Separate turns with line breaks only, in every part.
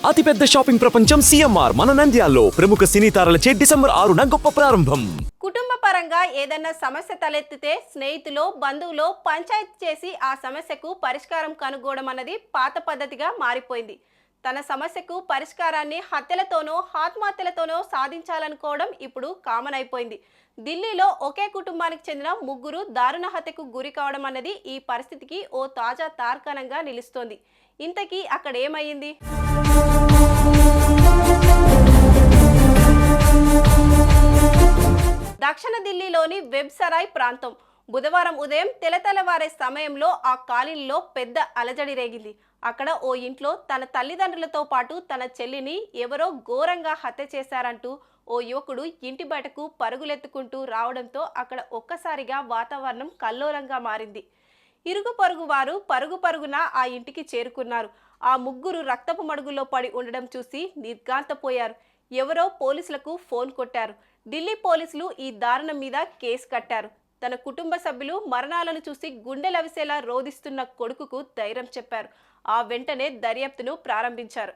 అతిపెద్ద షాపింగ్ ప్రపంచం సిఎంఆర్ మన నంద్యాలలో ప్రముఖ సినీ తారలచే డిసెంబర్ 6న గొప్ప ప్రారంభం.
కుటుంబ పరంగా ఏదన్నా సమస్య తలెత్తితే స్నేహితులు బంధువులు పంచాయతీ చేసి ఆ సమస్యకు పరిష్కారం కనుగోవడం అన్నది పాత పద్ధతిగా మారిపోయింది. తన సమస్యకు పరిష్కారాన్ని హత్యలతోనో ఆత్మహత్యలతోనో సాధించాలనుకోవడం ఇప్పుడు కామన్ అయిపోయింది. ఢిల్లీలో ఒకే కుటుంబానికి చెందిన ముగ్గురు దారుణ హత్యకు గురి కావడం అన్నది ఈ పరిస్థితికి ఓ తాజా తార్కాణంగా నిలుస్తోంది. ఇంతకీ అక్కడ ఏమయ్యింది? దక్షిణ ఢిల్లీలోని వెబ్సరాయ్ ప్రాంతం బుధవారం ఉదయం తెల్లవారే సమయంలో ఆ కాలనీలో పెద్ద అలజడి రేగింది. అక్కడ ఓ ఇంట్లో తన తల్లిదండ్రులతో పాటు తన చెల్లిని ఎవరో ఘోరంగా హత్య చేశారంటూ ఓ యువకుడు ఇంటి బయటకు పరుగులెత్తుకుంటూ రావడంతో అక్కడ ఒక్కసారిగా వాతావరణం కల్లోలంగా మారింది. ఇరుగు పొరుగు వారు పరుగున ఆ ఇంటికి చేరుకున్నారు. ఆ ముగ్గురు రక్తపు మడుగులో పడి ఉండడం చూసి నిర్ఘాంతపోయారు. ఎవరో పోలీసులకు ఫోన్ కొట్టారు. ఢిల్లీ పోలీసులు ఈ దారుణం మీద కేసు కట్టారు. తన కుటుంబ సభ్యులు మరణాలను చూసి గుండెలవిసేలా రోధిస్తున్న కొడుకుకు ధైర్యం చెప్పారు. ఆ వెంటనే దర్యాప్తును ప్రారంభించారు.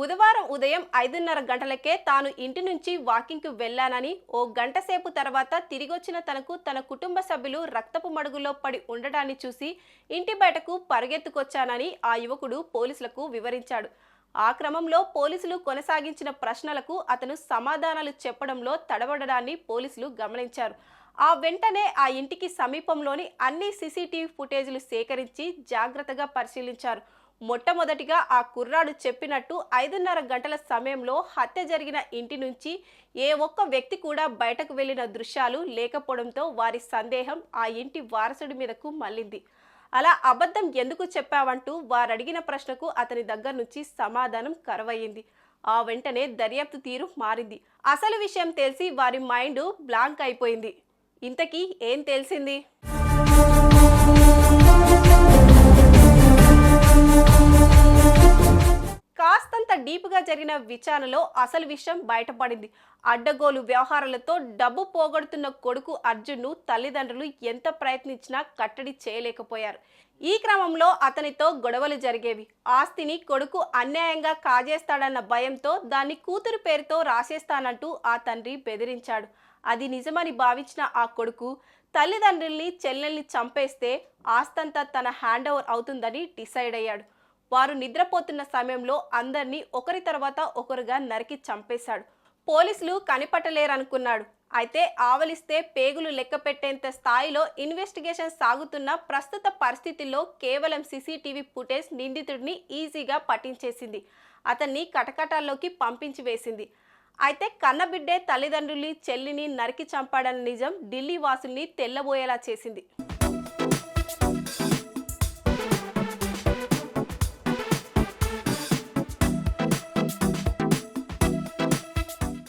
బుధవారం ఉదయం 5:30 గంటలకే తాను ఇంటి నుంచి వాకింగ్కు వెళ్లానని, ఓ గంట సేపు తర్వాత తిరిగొచ్చిన తనకు తన కుటుంబ సభ్యులు రక్తపు మడుగులో పడి ఉండడాన్ని చూసి ఇంటి బయటకు పరుగెత్తుకొచ్చానని ఆ యువకుడు పోలీసులకు వివరించాడు. ఆ క్రమంలో పోలీసులు కొనసాగించిన ప్రశ్నలకు అతను సమాధానాలు చెప్పడంలో తడబడడాన్ని పోలీసులు గమనించారు. ఆ వెంటనే ఆ ఇంటికి సమీపంలోని అన్ని సీసీటీవీ ఫుటేజీలు సేకరించి జాగ్రత్తగా పరిశీలించారు. మొట్టమొదటిగా ఆ కుర్రాడు చెప్పినట్టు 5:30 గంటల సమయంలో హత్య జరిగిన ఇంటి నుంచి ఏ ఒక్క వ్యక్తి కూడా బయటకు వెళ్లిన దృశ్యాలు లేకపోవడంతో వారి సందేహం ఆ ఇంటి వారసుడి మీదకు మళ్లింది. అలా అబద్ధం ఎందుకు చెప్పావంటూ వారడిగిన ప్రశ్నకు అతని దగ్గర నుంచి సమాధానం కరువయ్యింది. ఆ వెంటనే దర్యాప్తు తీరు మారింది. అసలు విషయం తెలిసి వారి మైండ్ బ్లాంక్ అయిపోయింది. ఇంతకీ ఏం తెలిసింది? కాస్తంత డీప్గా జరిగిన విచారణలో అసలు విషయం బయటపడింది. అడ్డగోలు వ్యవహారాలతో డబ్బు పోగొడుతున్న కొడుకు అర్జున్ను తల్లిదండ్రులు ఎంత ప్రయత్నించినా కట్టడి చేయలేకపోయారు. ఈ క్రమంలో అతనితో గొడవలు జరిగేవి. ఆస్తిని కొడుకు అన్యాయంగా కాజేస్తాడన్న భయంతో దాన్ని కూతురు పేరుతో రాసేస్తానంటూ ఆ తండ్రి బెదిరించాడు. అది నిజమని భావించిన ఆ కొడుకు తల్లిదండ్రుల్ని చెల్లెల్ని చంపేస్తే ఆస్తంతా తన హ్యాండ్ ఓవర్ అవుతుందని డిసైడ్ అయ్యాడు. వారు నిద్రపోతున్న సమయంలో అందరినీ ఒకరి తర్వాత ఒకరుగా నరికి చంపేశాడు. పోలీసులు కనిపట్టలేరనుకున్నాడు. అయితే ఆవలిస్తే పేగులు లెక్క పెట్టేంత స్థాయిలో ఇన్వెస్టిగేషన్ సాగుతున్న ప్రస్తుత పరిస్థితుల్లో కేవలం సీసీటీవీ ఫుటేజ్ నిందితుడిని ఈజీగా పట్టించేసింది. అతన్ని కటకటాల్లోకి పంపించి వేసింది. అయితే కన్నబిడ్డే తల్లిదండ్రుల్ని చెల్లిని నరికి చంపాడన్న నిజం ఢిల్లీ వాసుల్ని తెల్లబోయేలా చేసింది.